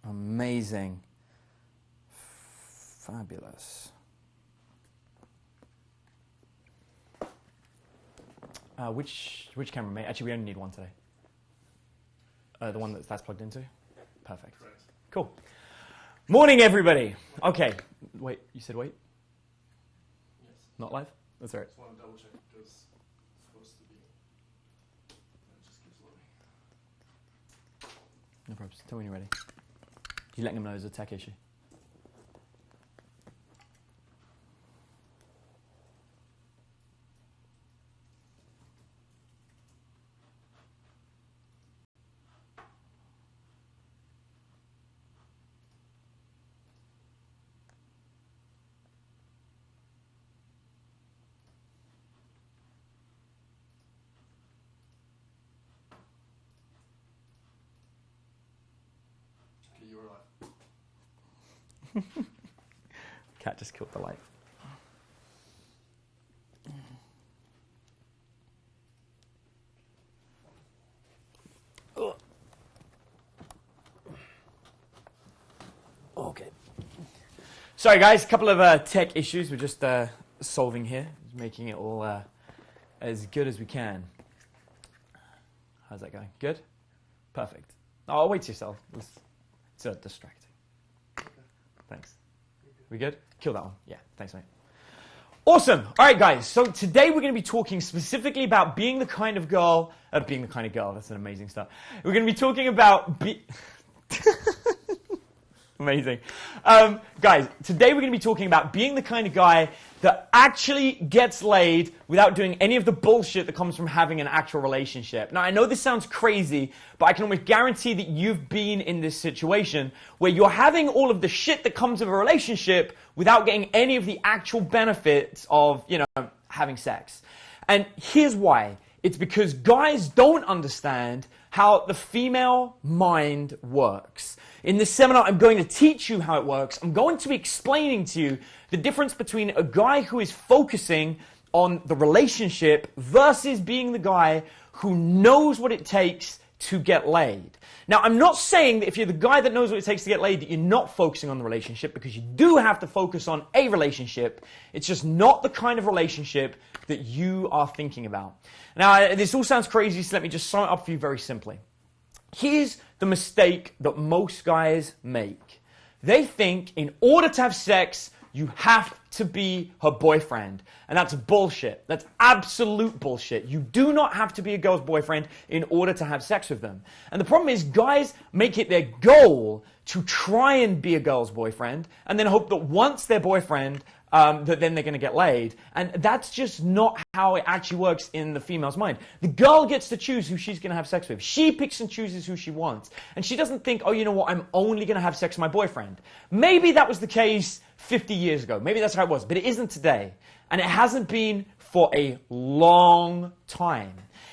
Amazing. Fabulous. Which camera, mate? Actually, we only need one today. The one that's plugged into? Perfect. Correct. Cool. Morning, everybody. Okay. Wait, you said wait? Yes. Not live? That's all right. Just want to double check because it's supposed to be. It just keeps loading. No problems. Tell me when you're ready. You letting them know there's a tech issue. Okay, you are live. Cat just killed the light. Okay. Sorry, guys. A couple of tech issues we're just solving here, making it all as good as we can. How's that going? Good? Perfect. Oh, wait to yourself. It's distracting. Thanks. We good? Kill that one. Yeah, thanks, mate. Awesome. All right, guys. So today we're going to be talking specifically about being the kind of girl. That's an amazing start. We're going to be talking about amazing. Guys, today we're going to be talking about being the kind of guy that actually gets laid without doing any of the bullshit that comes from having an actual relationship. Now, I know this sounds crazy, but I can almost guarantee that you've been in this situation where you're having all of the shit that comes with a relationship without getting any of the actual benefits of, having sex. And here's why. It's because guys don't understand how the female mind works. In this seminar, I'm going to teach you how it works. I'm going to be explaining to you the difference between a guy who is focusing on the relationship versus being the guy who knows what it takes to get laid. Now, I'm not saying that if you're the guy that knows what it takes to get laid, that you're not focusing on the relationship, because you do have to focus on a relationship. It's just not the kind of relationship that you are thinking about. Now, this all sounds crazy, so let me just sum it up for you very simply. Here's the mistake that most guys make. They think in order to have sex, you have to be her boyfriend. And that's bullshit. That's absolute bullshit. You do not have to be a girl's boyfriend in order to have sex with them. And the problem is guys make it their goal to try and be a girl's boyfriend and then hope that once they're boyfriend, that then they're going to get laid. And that's just not how it actually works in the female's mind. The girl gets to choose who she's going to have sex with. She picks and chooses who she wants. And she doesn't think, oh, you know what, I'm only going to have sex with my boyfriend. Maybe that was the case 50 years ago. Maybe that's how it was. But it isn't today. And it hasn't been for a long time.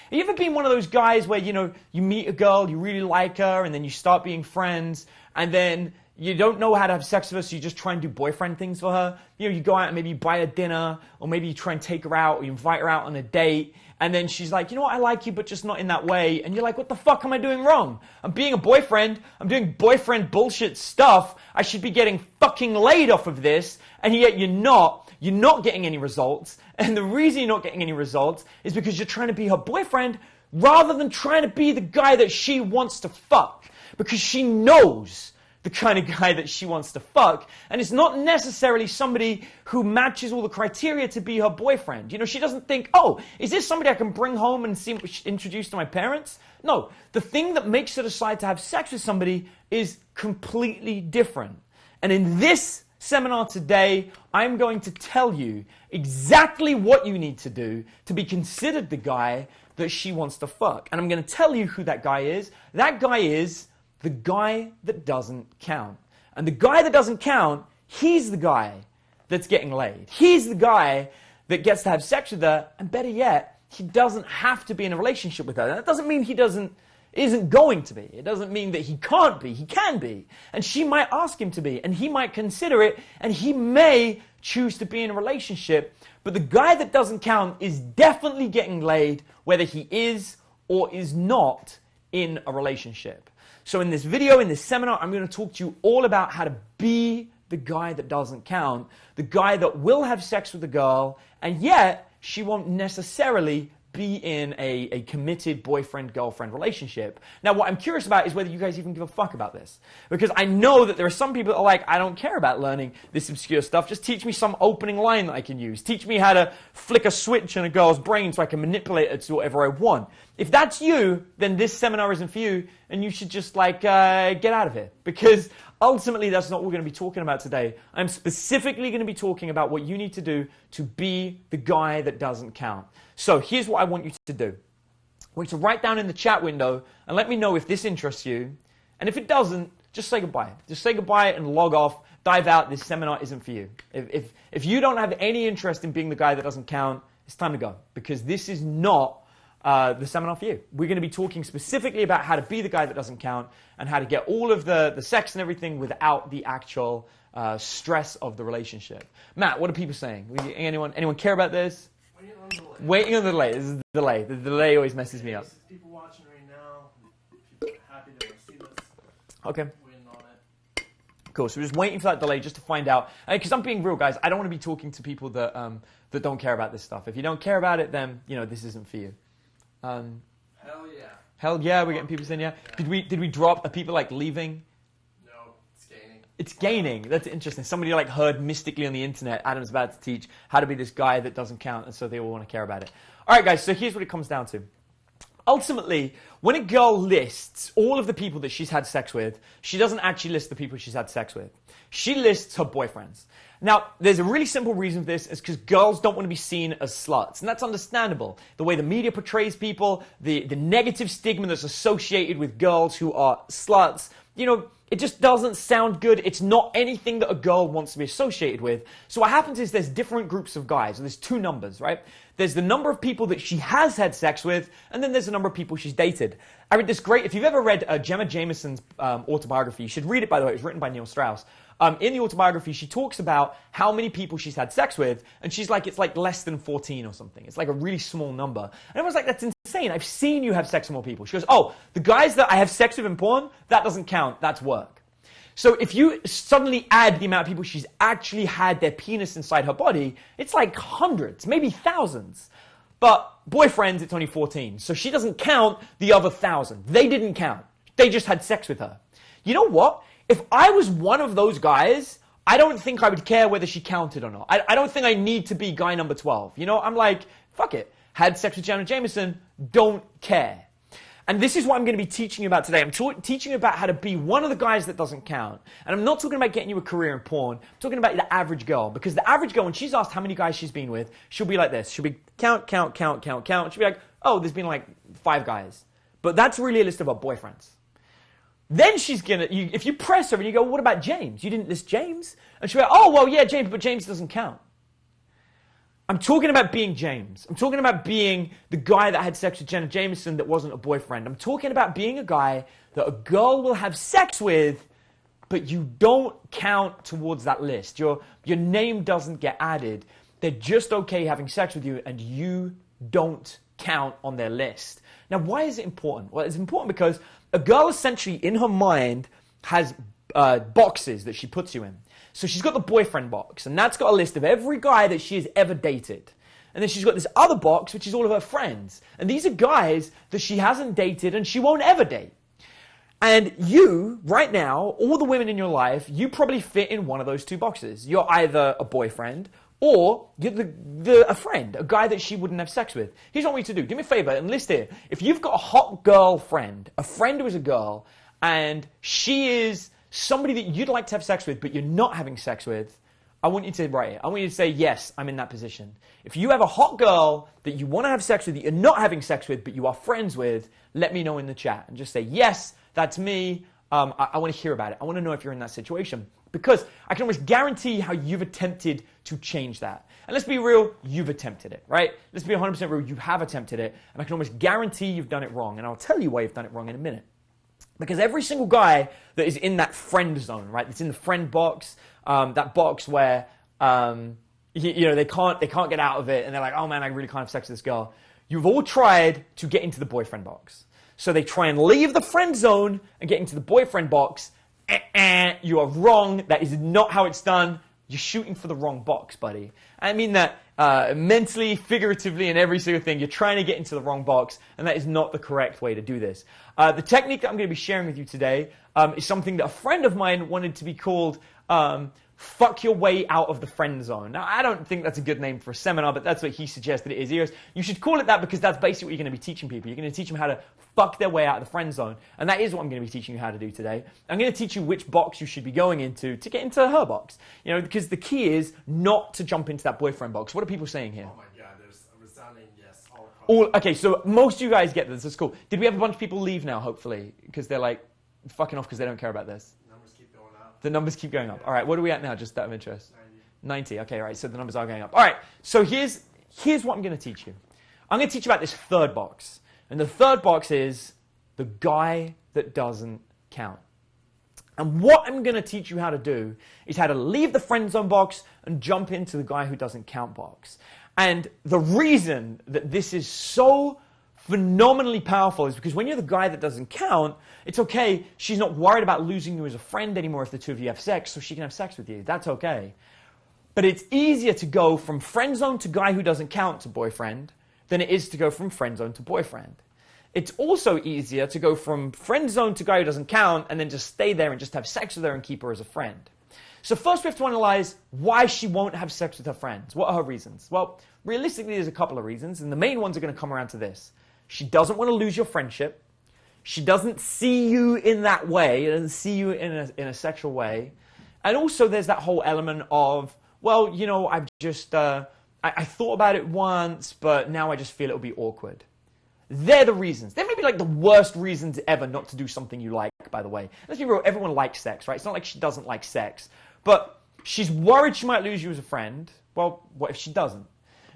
Have you ever been one of those guys where, you meet a girl, you really like her, and then you start being friends, and then you don't know how to have sex with her, so you just try and do boyfriend things for her? You go out and maybe you buy her dinner, or maybe you try and take her out, or you invite her out on a date, and then she's like, you know what, I like you, but just not in that way. And you're like, what the fuck am I doing wrong? I'm being a boyfriend. I'm doing boyfriend bullshit stuff. I should be getting fucking laid off of this, and yet you're not. You're not getting any results. And the reason you're not getting any results is because you're trying to be her boyfriend rather than trying to be the guy that she wants to fuck. Because she knows the kind of guy that she wants to fuck. And it's not necessarily somebody who matches all the criteria to be her boyfriend. She doesn't think, oh, is this somebody I can bring home and introduce to my parents? No, the thing that makes her decide to have sex with somebody is completely different. And in this seminar today, I'm going to tell you exactly what you need to do to be considered the guy that she wants to fuck. And I'm going to tell you who that guy is. That guy is the guy that doesn't count. And the guy that doesn't count, he's the guy that's getting laid. He's the guy that gets to have sex with her, and better yet, he doesn't have to be in a relationship with her. That doesn't mean he isn't going to be. It doesn't mean that he can't be. He can be. And she might ask him to be, and he might consider it, and he may choose to be in a relationship. But the guy that doesn't count is definitely getting laid, whether he is or is not in a relationship. So in this video, in this seminar, I'm going to talk to you all about how to be the guy that doesn't count, the guy that will have sex with a girl, and yet she won't necessarily be in a committed boyfriend-girlfriend relationship. Now, what I'm curious about is whether you guys even give a fuck about this. Because I know that there are some people that are like, I don't care about learning this obscure stuff. Just teach me some opening line that I can use. Teach me how to flick a switch in a girl's brain so I can manipulate it to whatever I want. If that's you, then this seminar isn't for you, and you should just get out of here. Because ultimately, that's not what we're going to be talking about today. I'm specifically going to be talking about what you need to do to be the guy that doesn't count. So here's what I want you to do. I want you to write down in the chat window and let me know if this interests you. And if it doesn't, just say goodbye. Just say goodbye and log off. Dive out. This seminar isn't for you. If you don't have any interest in being the guy that doesn't count, it's time to go. Because this is not the seminar for you. We're going to be talking specifically about how to be the guy that doesn't count and how to get all of the sex and everything without the actual stress of the relationship. Matt, what are people saying? Anyone care about this? Waiting on the delay. This is the delay. The delay always messes me up. People watching right now, people are happy to see this. Okay. Waiting on it. Cool. So we're just waiting for that delay just to find out. Because I'm being real, guys. I don't want to be talking to people that don't care about this stuff. If you don't care about it, then this isn't for you. Hell yeah. Hell yeah, we're getting people saying yeah. Did we drop? Are people leaving? No, it's gaining. It's gaining. That's interesting. Somebody heard mystically on the internet, Adam's about to teach how to be this guy that doesn't count, and so they all want to care about it. All right, guys, so here's what it comes down to. Ultimately, when a girl lists all of the people that she's had sex with, she doesn't actually list the people she's had sex with. She lists her boyfriends. Now, there's a really simple reason for this. It's because girls don't want to be seen as sluts. And that's understandable. The way the media portrays people, the negative stigma that's associated with girls who are sluts, it just doesn't sound good. It's not anything that a girl wants to be associated with. So what happens is there's different groups of guys. There's two numbers, right? There's the number of people that she has had sex with, and then there's the number of people she's dated. I read this great, if you've ever read Gemma Jameson's autobiography, you should read it, by the way. It was written by Neil Strauss. In the autobiography, she talks about how many people she's had sex with, and she's like, it's less than 14 or something. It's a really small number. And everyone's like, that's insane. I've seen you have sex with more people. She goes, oh, the guys that I have sex with in porn, that doesn't count. That's work. So if you suddenly add the amount of people she's actually had their penis inside her body, it's hundreds, maybe thousands. But boyfriends, it's only 14. So she doesn't count the other 1,000. They didn't count. They just had sex with her. You know what? If I was one of those guys, I don't think I would care whether she counted or not. I don't think I need to be guy number 12. I'm like, fuck it. Had sex with Gemma Jameson, don't care. And this is what I'm going to be teaching you about today. I'm teaching you about how to be one of the guys that doesn't count. And I'm not talking about getting you a career in porn. I'm talking about the average girl. Because the average girl, when she's asked how many guys she's been with, she'll be like this. She'll be count. She'll be like, oh, there's been 5 guys. But that's really a list of her boyfriends. Then she's if you press her and you go, what about James? You didn't list James. And she'll be like, oh, well, yeah, James, but James doesn't count. I'm talking about being James. I'm talking about being the guy that had sex with Jenna Jameson that wasn't a boyfriend. I'm talking about being a guy that a girl will have sex with, but you don't count towards that list. Your name doesn't get added. They're just okay having sex with you, and you don't count on their list. Now, why is it important? Well, it's important because a girl essentially in her mind has boxes that she puts you in. So she's got the boyfriend box, and that's got a list of every guy that she has ever dated. And then she's got this other box, which is all of her friends. And these are guys that she hasn't dated and she won't ever date. And you, right now, all the women in your life, you probably fit in one of those two boxes. You're either a boyfriend or you're a friend, a guy that she wouldn't have sex with. Here's what I want you to do. Do me a favor and list here. If you've got a hot girl friend, a friend who is a girl, and she is somebody that you'd like to have sex with, but you're not having sex with, I want you to write it. I want you to say, yes, I'm in that position. If you have a hot girl that you want to have sex with, that you're not having sex with, but you are friends with, let me know in the chat. And just say, yes, that's me. I want to hear about it. I want to know if you're in that situation. Because I can almost guarantee how you've attempted to change that. And let's be real, you've attempted it, right? Let's be 100% real, you have attempted it. And I can almost guarantee you've done it wrong. And I'll tell you why you've done it wrong in a minute. Because every single guy that is in that friend zone, right? That's in the friend box, that box where they can't get out of it, and they're like, oh man, I really can't have sex with this girl. You've all tried to get into the boyfriend box. So they try and leave the friend zone and get into the boyfriend box. You are wrong. That is not how it's done. You're shooting for the wrong box, buddy. I mean that mentally, figuratively, and every single thing. You're trying to get into the wrong box, and that is not the correct way to do this. The technique that I'm going to be sharing with you today is something that a friend of mine wanted to be called fuck your way out of the friend zone. Now, I don't think that's a good name for a seminar, but that's what he suggested it is. He goes, you should call it that because that's basically what you're going to be teaching people. You're going to teach them how to fuck their way out of the friend zone. And that is what I'm going to be teaching you how to do today. I'm going to teach you which box you should be going into to get into her box. You know, because the key is not to jump into that boyfriend box. What are people saying here? Oh my God, there's a resounding yes all across. Okay, so most of you guys get this. That's cool. Did we have a bunch of people leave now, hopefully? Because they're like fucking off because they don't care about this. Numbers keep going up. The numbers keep going up. All right, what are we at now, just out of interest? 90. Okay, right, so the numbers are going up. All right, so here's what I'm going to teach you. I'm going to teach you about this third box. And the third box is the guy that doesn't count. And what I'm going to teach you how to do is how to leave the friend zone box and jump into the guy who doesn't count box. And the reason that this is so phenomenally powerful is because when you're the guy that doesn't count, it's okay. She's not worried about losing you as a friend anymore if the two of you have sex, so she can have sex with you. That's okay. But it's easier to go from friend zone to guy who doesn't count to boyfriend than it is to go from friend zone to boyfriend. It's also easier to go from friend zone to guy who doesn't count and then just stay there and just have sex with her and keep her as a friend. So first we have to analyze why she won't have sex with her friends. What are her reasons? Well, realistically, there's a couple of reasons, and the main ones are going to come around to this. She doesn't want to lose your friendship. She doesn't see you in that way. She doesn't see you in a sexual way. And also there's that whole element of, well, you know, I've just, I thought about it once, but now I just feel it'll be awkward. They're the reasons. They may be like the worst reasons ever not to do something you like, by the way. Let's be real, everyone likes sex, right? It's not like she doesn't like sex. But she's worried she might lose you as a friend. Well, what if she doesn't?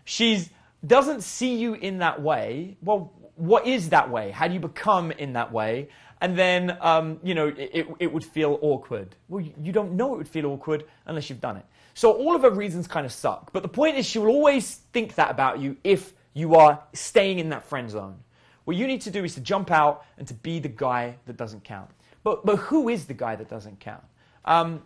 She doesn't see you in that way. Well, what is that way? How do you become in that way? And then, you know, it would feel awkward. Well, you don't know it would feel awkward unless you've done it. So all of her reasons kind of suck. But the point is she will always think that about you if you are staying in that friend zone. What you need to do is to jump out and to be the guy that doesn't count. But who is the guy that doesn't count? I want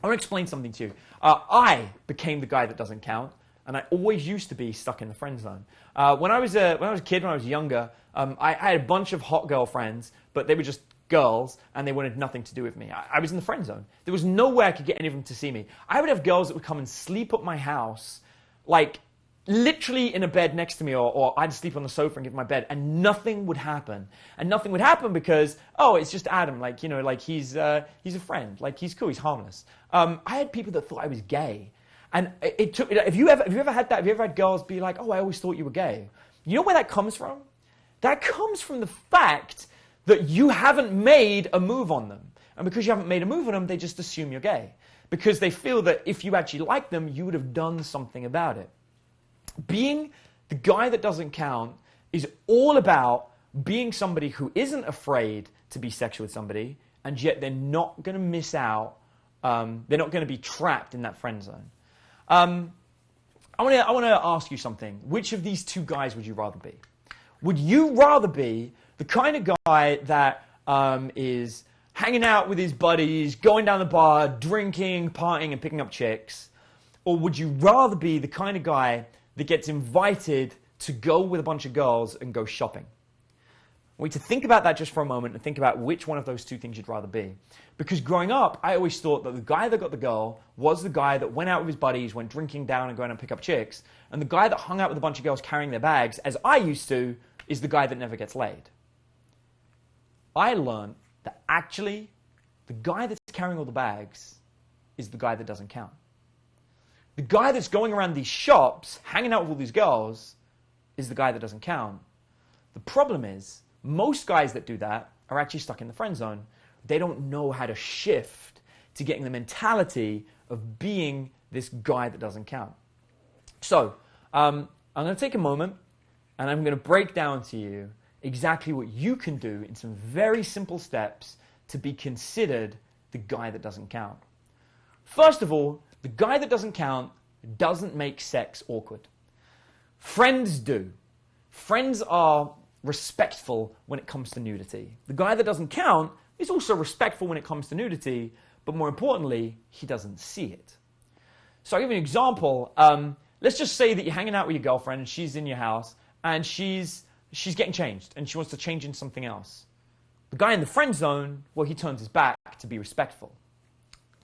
to explain something to you. I became the guy that doesn't count, and I always used to be stuck in the friend zone. When I was a kid, when I was younger, I had a bunch of hot girlfriends, but they were just girls, and they wanted nothing to do with me. I was in the friend zone. There was no way I could get any of them to see me. I would have girls that would come and sleep at my house, like literally in a bed next to me, or I'd sleep on the sofa and give my bed, and nothing would happen. And nothing would happen because, oh, it's just Adam, like, you know, like he's a friend, like he's cool, he's harmless. I had people that thought I was gay. And it took, have you ever had that? Have you ever had girls be like, oh, I always thought you were gay? You know where that comes from? That comes from the fact that you haven't made a move on them. And because you haven't made a move on them, they just assume you're gay. Because they feel that if you actually like them, you would have done something about it. Being the guy that doesn't count is all about being somebody who isn't afraid to be sexual with somebody, and yet they're not going to miss out. They're not going to be trapped in that friend zone. I want to ask you something. Which of these two guys would you rather be? Would you rather be the kind of guy that is hanging out with his buddies, going down the bar, drinking, partying, and picking up chicks? Or would you rather be the kind of guy that gets invited to go with a bunch of girls and go shopping? I want you to think about that just for a moment and think about which one of those two things you'd rather be. Because growing up, I always thought that the guy that got the girl was the guy that went out with his buddies, went drinking down and going to pick up chicks. And the guy that hung out with a bunch of girls carrying their bags, as I used to, is the guy that never gets laid. I learned that actually, the guy that's carrying all the bags is the guy that doesn't count. The guy that's going around these shops, hanging out with all these girls, is the guy that doesn't count. The problem is, most guys that do that are actually stuck in the friend zone. They don't know how to shift to getting the mentality of being this guy that doesn't count. So, I'm going to take a moment and I'm going to break down to you exactly what you can do in some very simple steps to be considered the guy that doesn't count. First of all, the guy that doesn't count doesn't make sex awkward. Friends do. Friends are respectful when it comes to nudity. The guy that doesn't count is also respectful when it comes to nudity, but more importantly, he doesn't see it. So I'll give you an example. Let's just say that you're hanging out with your girlfriend and she's in your house and she's getting changed and she wants to change into something else. The guy in the friend zone, well, he turns his back to be respectful.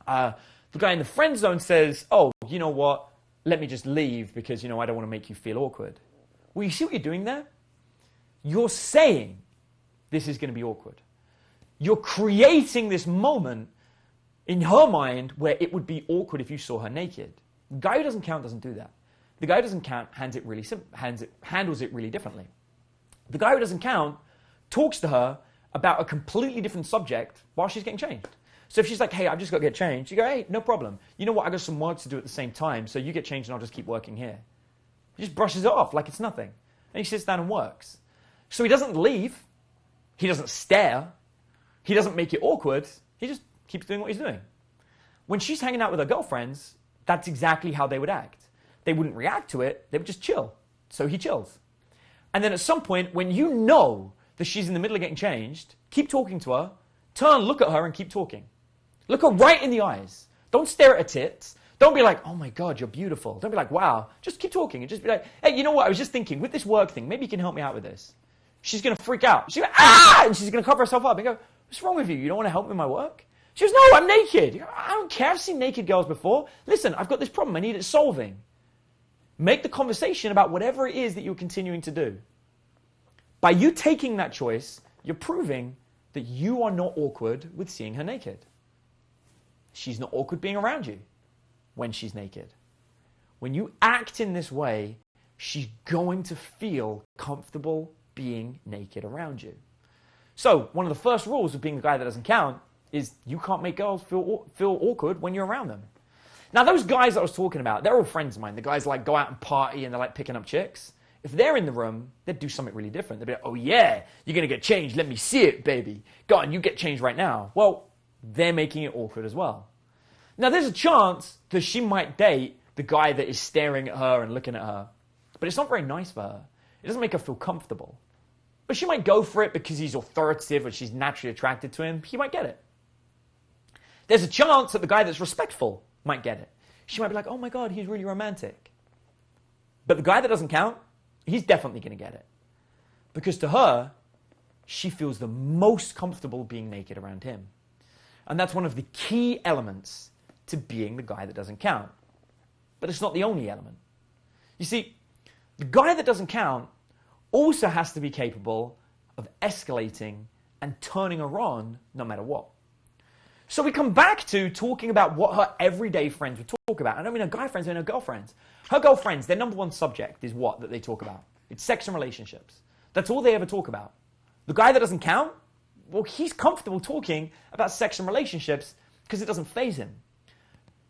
The guy in the friend zone says, oh, you know what? Let me just leave because, I don't want to make you feel awkward. Well, you see what you're doing there? You're saying this is going to be awkward. You're creating this moment in her mind where it would be awkward if you saw her naked. The guy who doesn't count doesn't do that. The guy who doesn't count handles it really differently. The guy who doesn't count talks to her about a completely different subject while she's getting changed. So if she's like, hey, I've just got to get changed, you go, hey, no problem. You know what? I got some work to do at the same time, so you get changed and I'll just keep working here. He just brushes it off like it's nothing. And he sits down and works. So he doesn't leave. He doesn't stare. He doesn't make it awkward. He just keeps doing what he's doing. When she's hanging out with her girlfriends, that's exactly how they would act. They wouldn't react to it. They would just chill. So he chills. And then at some point, when you know that she's in the middle of getting changed, keep talking to her, turn, look at her, and keep talking. Look her right in the eyes. Don't stare at her tits. Don't be like, oh my God, you're beautiful. Don't be like, wow. Just keep talking and just be like, hey, you know what? I was just thinking, with this work thing, maybe you can help me out with this. She's going to freak out. She's going to, and she's going to cover herself up and go, what's wrong with you? You don't want to help me with my work? She goes, no, I'm naked. You go, I don't care. I've seen naked girls before. Listen, I've got this problem. I need it solving. Make the conversation about whatever it is that you're continuing to do. By you taking that choice, you're proving that you are not awkward with seeing her naked. She's not awkward being around you when she's naked. When you act in this way, she's going to feel comfortable being naked around you. So one of the first rules of being the guy that doesn't count is you can't make girls feel awkward when you're around them. Now, those guys that I was talking about, they're all friends of mine. The guys like go out and party and they're like picking up chicks. If they're in the room, they'd do something really different. They'd be like, oh yeah, you're going to get changed. Let me see it, baby. Go on, you get changed right now. Well, they're making it awkward as well. Now, there's a chance that she might date the guy that is staring at her and looking at her. But it's not very nice for her. It doesn't make her feel comfortable. But she might go for it because he's authoritative or she's naturally attracted to him. He might get it. There's a chance that the guy that's respectful might get it. She might be like, oh my God, he's really romantic. But the guy that doesn't count, he's definitely going to get it. Because to her, she feels the most comfortable being naked around him. And that's one of the key elements to being the guy that doesn't count. But it's not the only element. You see, the guy that doesn't count also has to be capable of escalating and turning her on no matter what. So we come back to talking about what her everyday friends would talk about. I don't mean her guy friends, I mean her girlfriends. Her girlfriends, their number one subject is what that they talk about? It's sex and relationships. That's all they ever talk about. The guy that doesn't count, well, he's comfortable talking about sex and relationships because it doesn't faze him.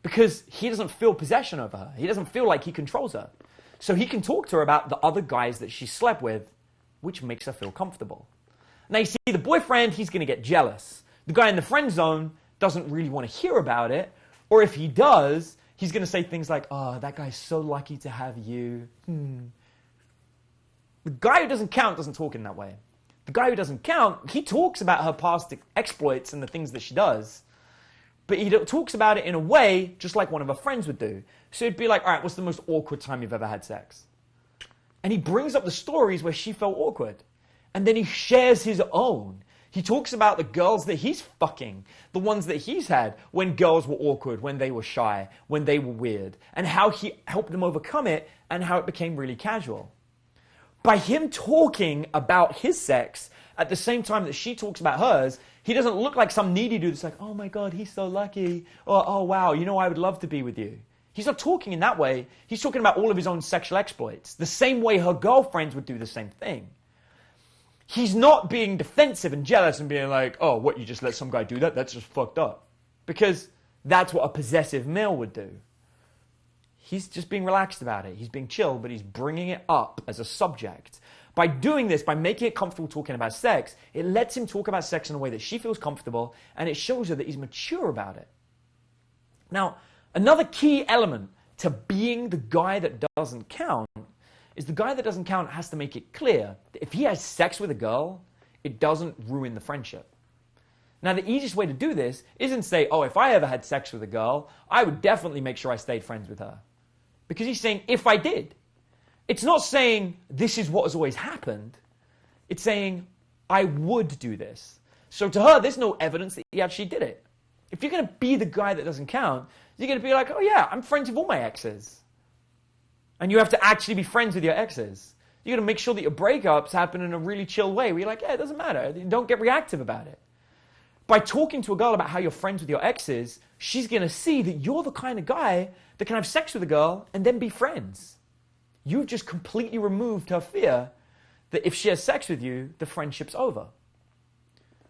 Because he doesn't feel possession over her. He doesn't feel like he controls her. So he can talk to her about the other guys that she slept with, which makes her feel comfortable. Now you see, the boyfriend, he's going to get jealous. The guy in the friend zone doesn't really want to hear about it. Or if he does, he's going to say things like, oh, that guy's so lucky to have you. The guy who doesn't count doesn't talk in that way. The guy who doesn't count, he talks about her past exploits and the things that she does. But he talks about it in a way just like one of her friends would do. So it'd be like, all right, what's the most awkward time you've ever had sex? And he brings up the stories where she felt awkward. And then he shares his own. He talks about the girls that he's fucking, the ones that he's had when girls were awkward, when they were shy, when they were weird, and how he helped them overcome it and how it became really casual. By him talking about his sex at the same time that she talks about hers, he doesn't look like some needy dude that's like, oh my God, he's so lucky. Or, oh wow, you know, I would love to be with you. He's not talking in that way. He's talking about all of his own sexual exploits, the same way her girlfriends would do the same thing. He's not being defensive and jealous and being like, oh, what, you just let some guy do that? That's just fucked up. Because that's what a possessive male would do. He's just being relaxed about it. He's being chill, but he's bringing it up as a subject. By doing this, by making it comfortable talking about sex, it lets him talk about sex in a way that she feels comfortable, and it shows her that he's mature about it. Now, another key element to being the guy that doesn't count is the guy that doesn't count has to make it clear that if he has sex with a girl, it doesn't ruin the friendship. Now, the easiest way to do this isn't say, oh, if I ever had sex with a girl, I would definitely make sure I stayed friends with her. Because he's saying, if I did. It's not saying, this is what has always happened. It's saying, I would do this. So to her, there's no evidence that he actually did it. If you're going to be the guy that doesn't count, you're going to be like, oh yeah, I'm friends with all my exes. And you have to actually be friends with your exes. You're going to make sure that your breakups happen in a really chill way where you're like, yeah, it doesn't matter. Don't get reactive about it. By talking to a girl about how you're friends with your exes, she's going to see that you're the kind of guy that can have sex with a girl and then be friends. You've just completely removed her fear that if she has sex with you, the friendship's over.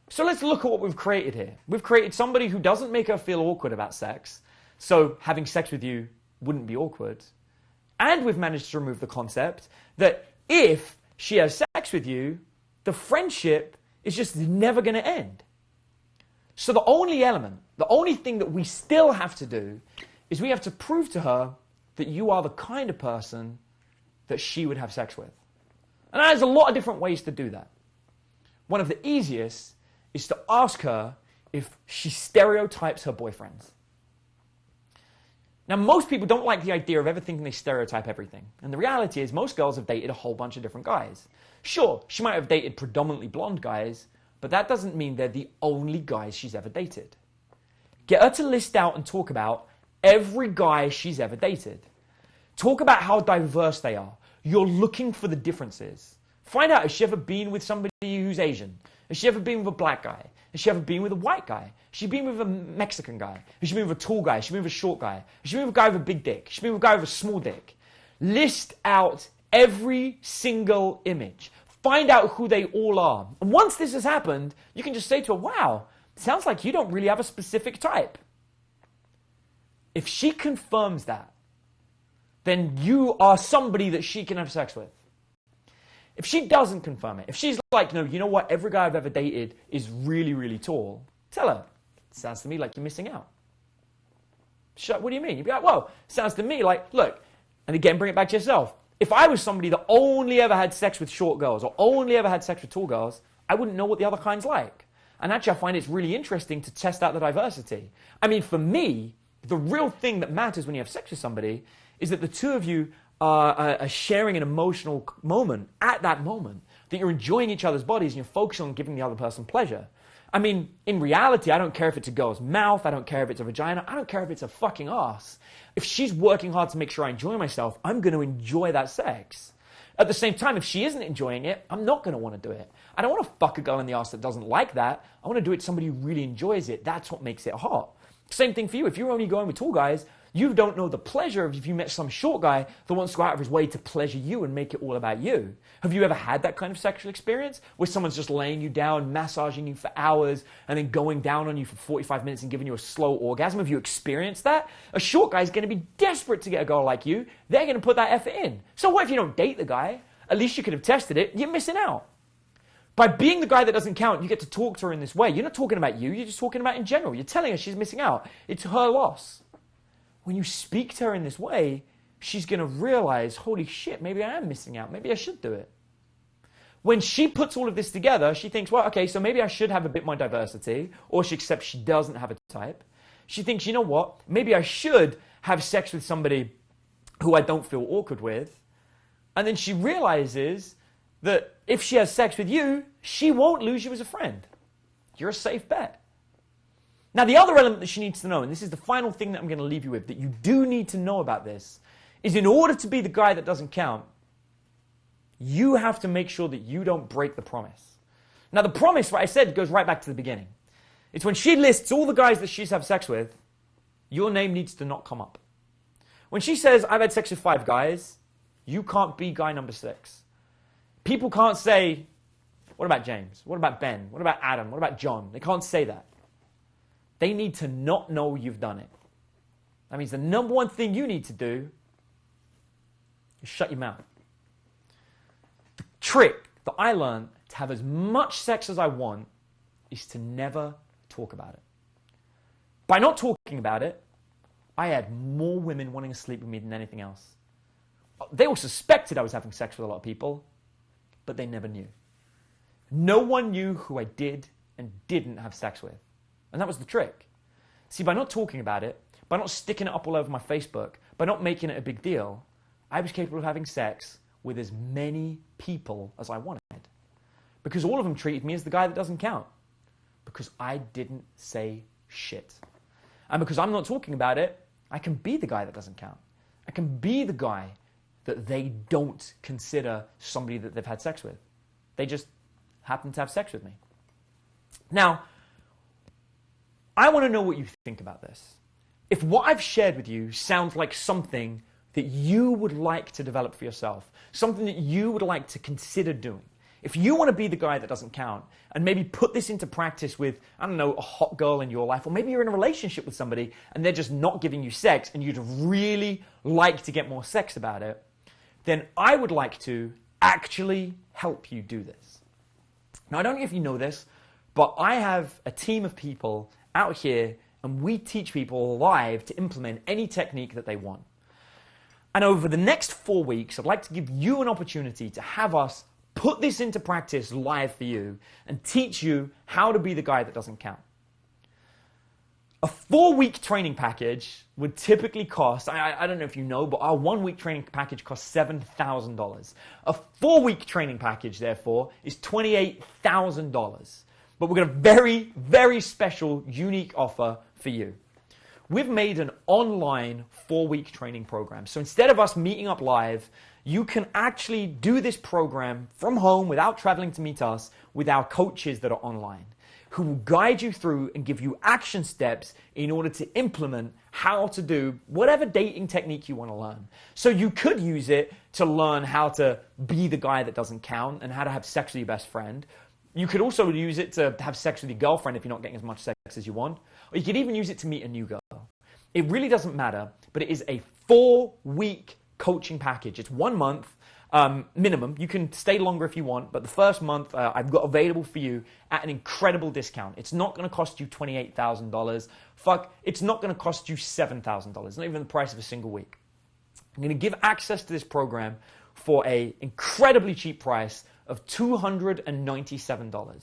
So let's look at what we've created here. We've created somebody who doesn't make her feel awkward about sex, so having sex with you wouldn't be awkward. And we've managed to remove the concept that if she has sex with you, the friendship is just never going to end. So the only element, the only thing that we still have to do is we have to prove to her that you are the kind of person that she would have sex with. And there's a lot of different ways to do that. One of the easiest is to ask her if she stereotypes her boyfriends. Now, most people don't like the idea of ever thinking they stereotype everything. And the reality is most girls have dated a whole bunch of different guys. Sure, she might have dated predominantly blonde guys, but that doesn't mean they're the only guys she's ever dated. Get her to list out and talk about every guy she's ever dated. Talk about how diverse they are. You're looking for the differences. Find out, has she ever been with somebody who's Asian? Has she ever been with a black guy? Has she ever been with a white guy? Has she been with a Mexican guy? Has she been with a tall guy? Has she been with a short guy? Has she been with a guy with a big dick? Has she been with a guy with a small dick? List out every single image. Find out who they all are. And once this has happened, you can just say to her, wow, sounds like you don't really have a specific type. If she confirms that, then you are somebody that she can have sex with. If she doesn't confirm it, if she's like, no, you know what, every guy I've ever dated is really, really tall, tell her, it sounds to me like you're missing out. What do you mean? You'd be like, well, sounds to me like, look, and again, bring it back to yourself. If I was somebody that only ever had sex with short girls or only ever had sex with tall girls, I wouldn't know what the other kind's like. And actually, I find it's really interesting to test out the diversity. I mean, for me, the real thing that matters when you have sex with somebody is that the two of you are sharing an emotional moment at that moment, that you're enjoying each other's bodies and you're focusing on giving the other person pleasure. I mean, in reality, I don't care if it's a girl's mouth, I don't care if it's a vagina, I don't care if it's a fucking ass. If she's working hard to make sure I enjoy myself, I'm going to enjoy that sex. At the same time, if she isn't enjoying it, I'm not going to want to do it. I don't want to fuck a girl in the ass that doesn't like that. I want to do it to somebody who really enjoys it. That's what makes it hot. Same thing for you. If you're only going with tall guys, you don't know the pleasure of if you met some short guy that wants to go out of his way to pleasure you and make it all about you. Have you ever had that kind of sexual experience where someone's just laying you down, massaging you for hours, and then going down on you for 45 minutes and giving you a slow orgasm? Have you experienced that? A short guy's going to be desperate to get a girl like you. They're going to put that effort in. So what if you don't date the guy? At least you could have tested it. You're missing out. By being the guy that doesn't count, you get to talk to her in this way. You're not talking about you. You're just talking about in general. You're telling her she's missing out. It's her loss. When you speak to her in this way, she's going to realize, holy shit, maybe I am missing out. Maybe I should do it. When she puts all of this together, she thinks, well, okay, so maybe I should have a bit more diversity, or she accepts she doesn't have a type. She thinks, you know what, maybe I should have sex with somebody who I don't feel awkward with. And then she realizes that if she has sex with you, she won't lose you as a friend. You're a safe bet. Now, the other element that she needs to know, and this is the final thing that I'm going to leave you with, that you do need to know about this, is in order to be the guy that doesn't count, you have to make sure that you don't break the promise. Now, the promise, what I said, goes right back to the beginning. It's when she lists all the guys that she's had sex with, your name needs to not come up. When she says, I've had sex with 5 guys, you can't be guy number 6. People can't say, what about James? What about Ben? What about Adam? What about John? They can't say that. They need to not know you've done it. That means the number one thing you need to do is shut your mouth. The trick that I learned to have as much sex as I want is to never talk about it. By not talking about it, I had more women wanting to sleep with me than anything else. They all suspected I was having sex with a lot of people, but they never knew. No one knew who I did and didn't have sex with. And that was the trick. See, by not talking about it, by not sticking it up all over my Facebook, by not making it a big deal, I was capable of having sex with as many people as I wanted. Because all of them treated me as the guy that doesn't count. Because I didn't say shit. And because I'm not talking about it, I can be the guy that doesn't count. I can be the guy that they don't consider somebody that they've had sex with. They just happen to have sex with me. Now, I want to know what you think about this. If what I've shared with you sounds like something that you would like to develop for yourself, something that you would like to consider doing, if you want to be the guy that doesn't count and maybe put this into practice with, I don't know, a hot girl in your life, or maybe you're in a relationship with somebody and they're just not giving you sex and you'd really like to get more sex about it, then I would like to actually help you do this. Now, I don't know if you know this, but I have a team of people out here and we teach people live to implement any technique that they want. And over the next 4 weeks, I'd like to give you an opportunity to have us put this into practice live for you and teach you how to be the guy that doesn't count. A 4-week training package would typically cost, I don't know if you know, but our 1-week training package costs $7,000. A 4-week training package, therefore, is $28,000. But we've got a very, very special, unique offer for you. We've made an online 4-week training program. So instead of us meeting up live, you can actually do this program from home without traveling to meet us with our coaches that are online, who will guide you through and give you action steps in order to implement how to do whatever dating technique you want to learn. So you could use it to learn how to be the guy that doesn't count and how to have sex with your best friend. You could also use it to have sex with your girlfriend if you're not getting as much sex as you want. Or you could even use it to meet a new girl. It really doesn't matter, but it is a 4-week coaching package. It's 1 month minimum. You can stay longer if you want, but the first month I've got available for you at an incredible discount. It's not going to cost you $28,000. Fuck, it's not going to cost you $7,000. Not even the price of a single week. I'm going to give access to this program for an incredibly cheap price of $297.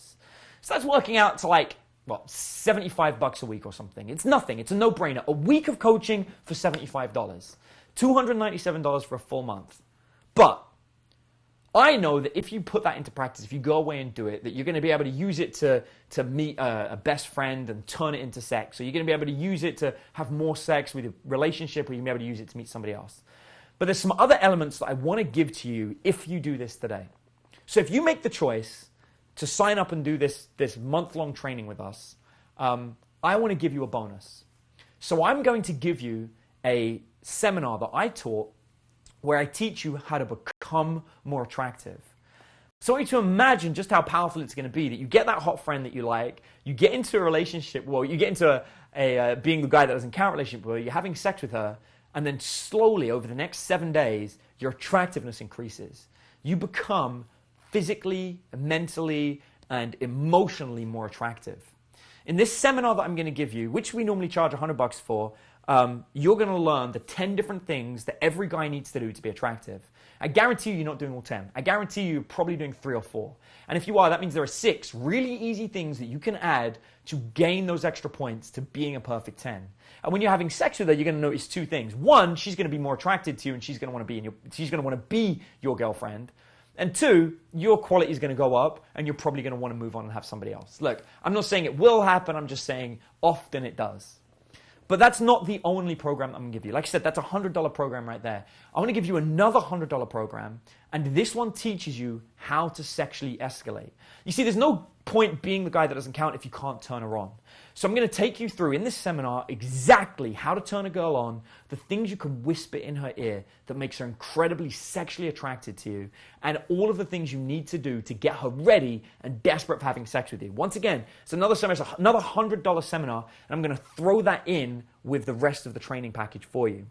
So that's working out to like, what, $75 a week or something. It's nothing. It's a no-brainer. A week of coaching for $75. $297 for a full month. But I know that if you put that into practice, if you go away and do it, that you're going to be able to use it to meet a best friend and turn it into sex. So you're going to be able to use it to have more sex with a relationship, or you're going to be able to use it to meet somebody else. But there's some other elements that I want to give to you if you do this today. So if you make the choice to sign up and do this month-long training with us, I want to give you a bonus. So I'm going to give you a seminar that I taught where I teach you how to become more attractive. So I want you to imagine just how powerful it's going to be that you get that hot friend that you like, you get into a relationship, well, you get into a being the guy that doesn't count relationship where you're having sex with her, and then slowly over the next 7 days, your attractiveness increases. You become physically, mentally, and emotionally more attractive. In this seminar that I'm going to give you, which we normally charge $100 for, you're going to learn the 10 different things that every guy needs to do to be attractive. I guarantee you you're not doing all 10. I guarantee you're probably doing 3 or 4. And if you are, that means there are 6 really easy things that you can add to gain those extra points to being a perfect 10. And when you're having sex with her, you're going to notice 2 things. 1, she's going to be more attracted to you and she's going to want to be your girlfriend. And 2, your quality is going to go up and you're probably going to want to move on and have somebody else. Look, I'm not saying it will happen. I'm just saying often it does. But that's not the only program I'm going to give you. Like I said, that's a $100 program right there. I want to give you another $100 program, and this one teaches you how to sexually escalate. You see, there's no point being the guy that doesn't count if you can't turn her on. So I'm going to take you through in this seminar exactly how to turn a girl on, the things you can whisper in her ear that makes her incredibly sexually attracted to you, and all of the things you need to do to get her ready and desperate for having sex with you. Once again, it's another seminar, it's another $100 seminar, and I'm going to throw that in with the rest of the training package for you.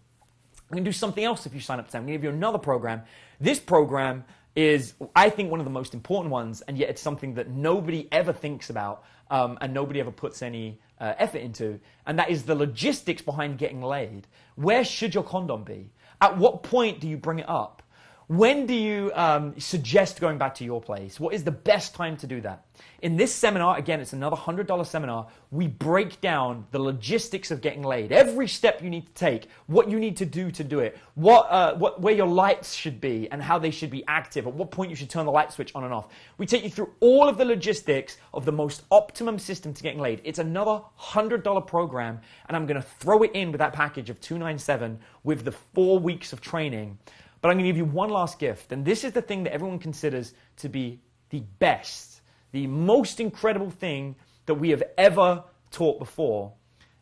I'm going to do something else if you sign up today. I'm going to give you another program. This program is, I think, one of the most important ones, and yet it's something that nobody ever thinks about and nobody ever puts any effort into, and that is the logistics behind getting laid. Where should your condom be? At what point do you bring it up? When do you suggest going back to your place? What is the best time to do that? In this seminar, again, it's another $100 seminar, we break down the logistics of getting laid. Every step you need to take, what you need to do it, where your lights should be and how they should be active, at what point you should turn the light switch on and off. We take you through all of the logistics of the most optimum system to getting laid. It's another $100 program, and I'm going to throw it in with that package of $297 with the 4 weeks of training. But I'm going to give you one last gift, and this is the thing that everyone considers to be the best, the most incredible thing that we have ever taught before,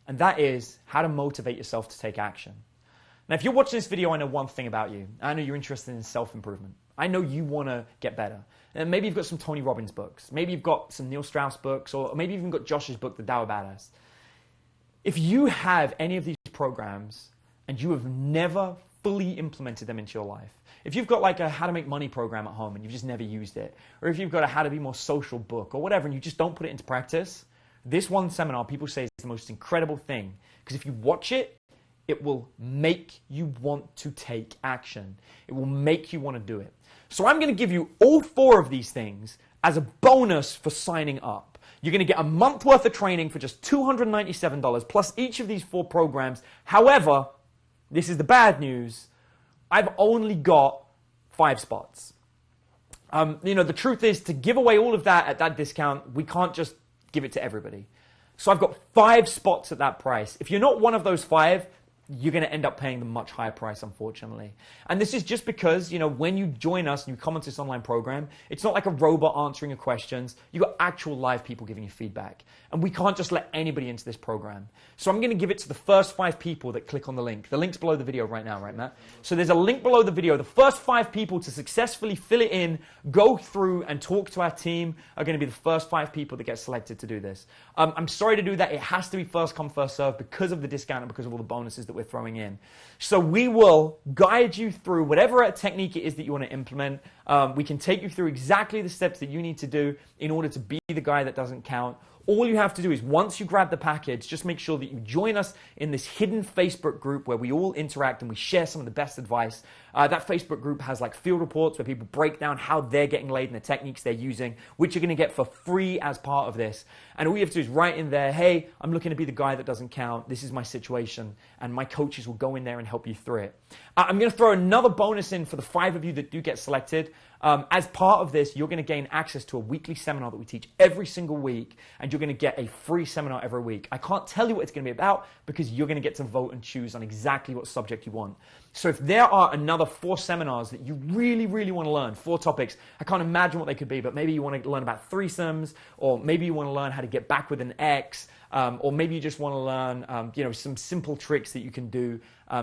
and that is how to motivate yourself to take action. Now, if you're watching this video, I know one thing about you. I know you're interested in self-improvement. I know you want to get better. And maybe you've got some Tony Robbins books. Maybe you've got some Neil Strauss books, or maybe you've even got Josh's book, The Tao of Badass. If you have any of these programs and you have never fully implemented them into your life. If you've got like a how to make money program at home and you've just never used it, or if you've got a how to be more social book or whatever and you just don't put it into practice, this one seminar people say is the most incredible thing, because if you watch it, it will make you want to take action. It will make you want to do it. So I'm going to give you all 4 of these things as a bonus for signing up. You're going to get a month worth of training for just $297 plus each of these 4 programs. However, this is the bad news. I've only got 5 spots. The truth is, to give away all of that at that discount, we can't just give it to everybody. So I've got 5 spots at that price. If you're not one of those 5, you're going to end up paying the much higher price, unfortunately. And this is just because, when you join us and you come onto this online program, it's not like a robot answering your questions. You've got actual live people giving you feedback. And we can't just let anybody into this program. So I'm going to give it to the first 5 people that click on the link. The link's below the video right now, right, Matt? So there's a link below the video. The first 5 people to successfully fill it in, go through and talk to our team are going to be the first 5 people that get selected to do this. I'm sorry to do that. It has to be first come, first serve because of the discount and because of all the bonuses that we're throwing in. So we will guide you through whatever technique it is that you want to implement. We can take you through exactly the steps that you need to do in order to be the guy that doesn't count. All you have to do is, once you grab the package, just make sure that you join us in this hidden Facebook group where we all interact and we share some of the best advice. That Facebook group has like field reports where people break down how they're getting laid and the techniques they're using, which you're going to get for free as part of this. And all you have to do is write in there, hey, I'm looking to be the guy that doesn't count. This is my situation. And my coaches will go in there and help you through it. I'm going to throw another bonus in for the 5 of you that do get selected. As part of this, you're going to gain access to a weekly seminar that we teach every single week, and you're going to get a free seminar every week. I can't tell you what it's going to be about because you're going to get to vote and choose on exactly what subject you want. So if there are another 4 seminars that you really, really want to learn, 4 topics, I can't imagine what they could be, but maybe you want to learn about threesomes, or maybe you want to learn how to get back with an ex, or maybe you just want to learn, some simple tricks that you can do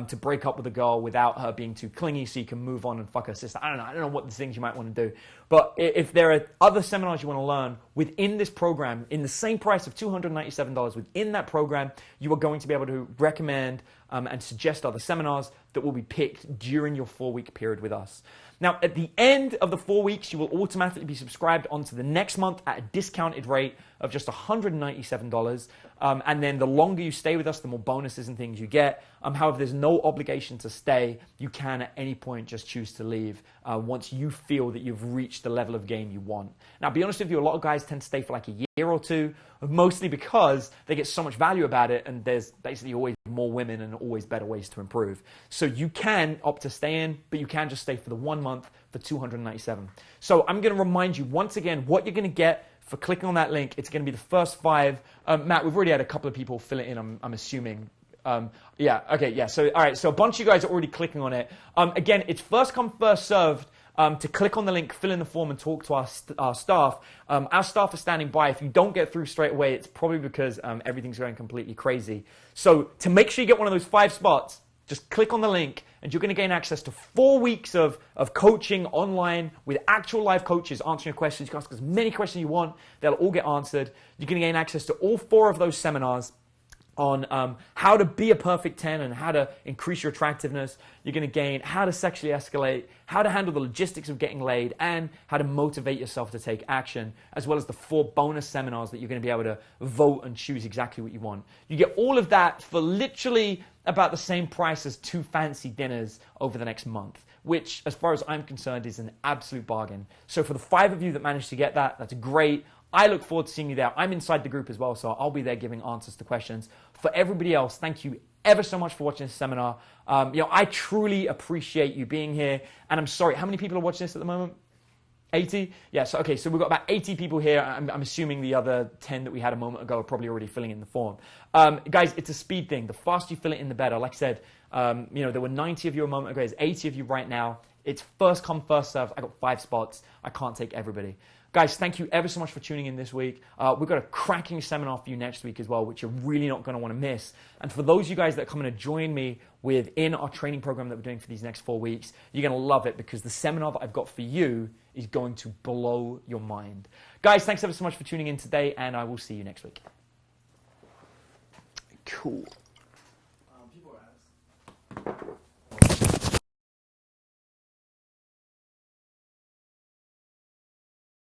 to break up with a girl without her being too clingy so you can move on and fuck her sister. I don't know what the things you might want to do. But if there are other seminars you want to learn within this program, in the same price of $297, within that program, you are going to be able to recommend and suggest other seminars that will be picked during your 4-week period with us. Now, at the end of the 4 weeks, you will automatically be subscribed onto the next month at a discounted rate of just $197. And then the longer you stay with us, the more bonuses and things you get. However, there's no obligation to stay. You can at any point just choose to leave once you feel that you've reached the level of game you want. Now, be honest with you, a lot of guys tend to stay for like a year or 2, mostly because they get so much value about it, and there's basically always more women and always better ways to improve. So you can opt to stay in, but you can just stay for the 1 month for $297. So I'm going to remind you once again what you're going to get for clicking on that link. It's going to be the first 5. Matt, we've already had a couple of people fill it in, I'm assuming. So all right, so a bunch of you guys are already clicking on it. Again, it's first come, first served. To click on the link, fill in the form, and talk to our staff. Our staff are standing by. If you don't get through straight away, it's probably because everything's going completely crazy. So to make sure you get one of those 5 spots, just click on the link, and you're going to gain access to 4 weeks of coaching online with actual live coaches answering your questions. You can ask as many questions you want. They'll all get answered. You're going to gain access to all 4 of those seminars on how to be a perfect 10 and how to increase your attractiveness. You're going to gain how to sexually escalate, how to handle the logistics of getting laid, and how to motivate yourself to take action, as well as the 4 bonus seminars that you're going to be able to vote and choose exactly what you want. You get all of that for literally about the same price as 2 fancy dinners over the next month, which, as far as I'm concerned, is an absolute bargain. So for the 5 of you that managed to get that, that's great. I look forward to seeing you there. I'm inside the group as well, so I'll be there giving answers to questions. For everybody else, thank you ever so much for watching this seminar. I truly appreciate you being here. And I'm sorry, how many people are watching this at the moment? 80? Yeah, so okay, so we've got about 80 people here. I'm assuming the other 10 that we had a moment ago are probably already filling in the form. Guys, it's a speed thing. The faster you fill it in, the better. Like I said, there were 90 of you a moment ago. There's 80 of you right now. It's first come, first serve. I got 5 spots. I can't take everybody. Guys, thank you ever so much for tuning in this week. We've got a cracking seminar for you next week as well, which you're really not going to want to miss. And for those of you guys that are coming to join me within our training program that we're doing for these next 4 weeks, you're going to love it because the seminar that I've got for you is going to blow your mind. Guys, thanks ever so much for tuning in today, and I will see you next week. Cool.